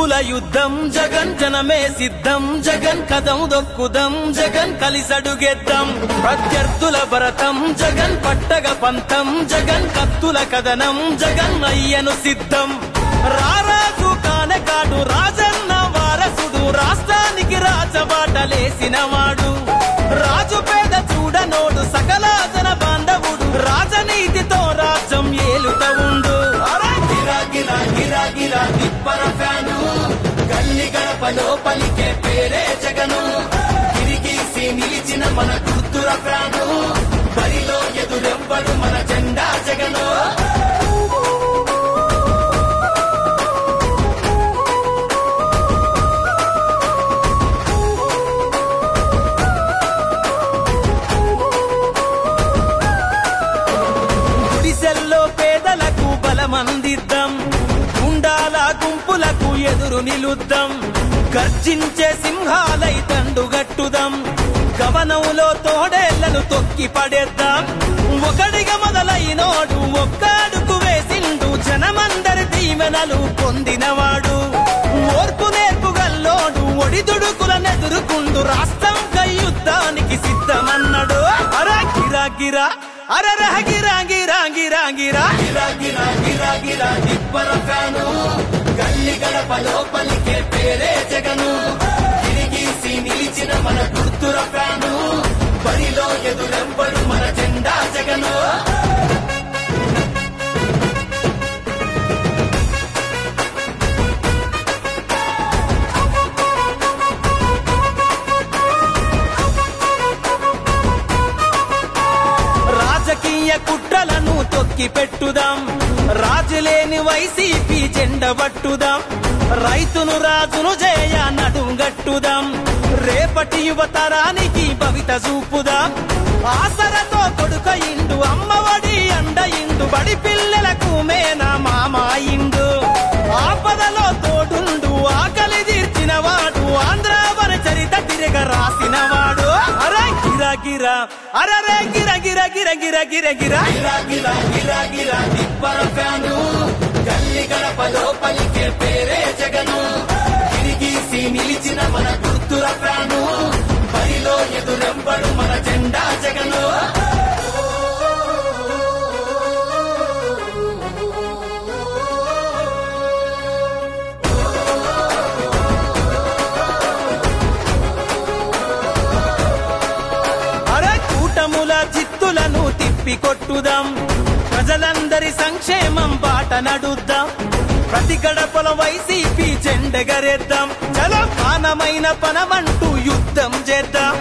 గ్రూపుల యుద్ధం జగన్ జనమే సిద్ధం జగన్ కదం దొక్కుదాం జగన్ కలిసడుగేద్దాం ప్రత్యర్థుల భరతం జగన్ పట్టగ పంతం జగన్ కత్తుల కదనం జగన్ అయ్యను సిద్ధం రారాజు కానకాడు రాజన్న వారసుడు రాష్ట్రానికి రాజబాటలేసినవాడు రాజు పేద చూడనోడు సకల జన బాంధవుడు రాజనీతితో రాజ్యం ఏలుత ఉండు గిరా గిరా గిరా గిరా తిప్పర ఫ్యాను గల్లి గడపలో పలికే పేరే జగను తిరిగీసి నిలిచిన మన గుర్తుల ఫ్యాను బరిలో ఎదురెవ్వడు మన జెండా జగను పేదలకు బలమందిద్దాం గుండాల గుంపులకు ఎదురు నిలుద్దాం గర్జించే సింహాలై తండుగట్టుదాం గవనంలో తోడేళ్లను తొక్కి పడేద్దాం ఒకడిగా మొదలైనోడు ఒక్కడుకు వేసిండు జనమందరి దీవెనలు పొందినవాడు ఓర్పు నేర్పుగల్లోడు ఒడిదుడుకులనెదురుకుండు రాష్ట్రం యుద్ధానికి సిద్ధమన్నాడు అరే గిరా గిరా అరే గిరా గిరా గిరా గిరా గిరా గిరా గిరా గిరా తిప్పర ఫ్యాను గల్లి గడపలో పలికే పేరే జగను తిరిగీసి నిలిచిన మన గుర్తుల ఫ్యాను బరిలో ఎదురెవ్వడు మన జెండా జగను రాజకీయ కుట్రలను తొక్కి పెట్టుదాం రాజులేని వైసీపీ జెండ పట్టుదాం రైతును రాజును జయ నడుంగట్టుదాం రేపటి యువతరానికి భవిత చూపుదాం ఆసరతో కొడుకయిండు అమ్మఒడి అండయిండు బడి పిల్లలకు మేన మామాయిండు ఆపదలో తోడుండు ఆకలి తీర్చినవాడు ఆంధ్రావర చరిత తిరగ రాసినవాడు అరే గిరా గిరా అరే గిరా గిరా గిరా గిరా గిరా గిరా గిరా గిరా గిరా గిరా తిప్పర ఫ్యాను గల్లి గడపలో పలికే పేరే జగను తిరిగీసి నిలిచిన మన గుర్తుల ఫ్యాను బరిలో ఎదురెవ్వడు మన జెండా జగను జిత్తులను తిప్పి కొట్టుదాం ప్రజలందరి సంక్షేమం బాట నడుద్దాం ప్రతి గడపల వైసీపీ జెండెగరేద్దాం చలో పానమైన పనమంటూ యుద్ధం చేద్దాం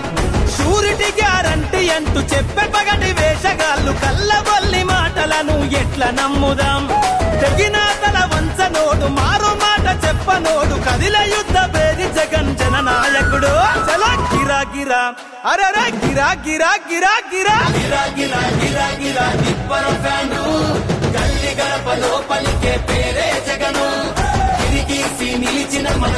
షూరిటీ గ్యారంటీ అంటూ చెప్పే పగటి వేషగాళ్ళు కళ్ళబొల్లి మాటలను ఎట్లా నమ్ముదాం తెగిన తల వంచనోడు మారు మాట చెప్పనోడు కదిల యుద్ధ పేరి జగన్ జననాయకుడు చలో గిరా గిరా అరే గిరా గిరా గిరా గిరా గిరా గిరా గిరా గిరా తిప్పర ఫ్యాను గల్లి గడపలో పలికే పేరే జగను తిరిగీసి నిలిచిన మన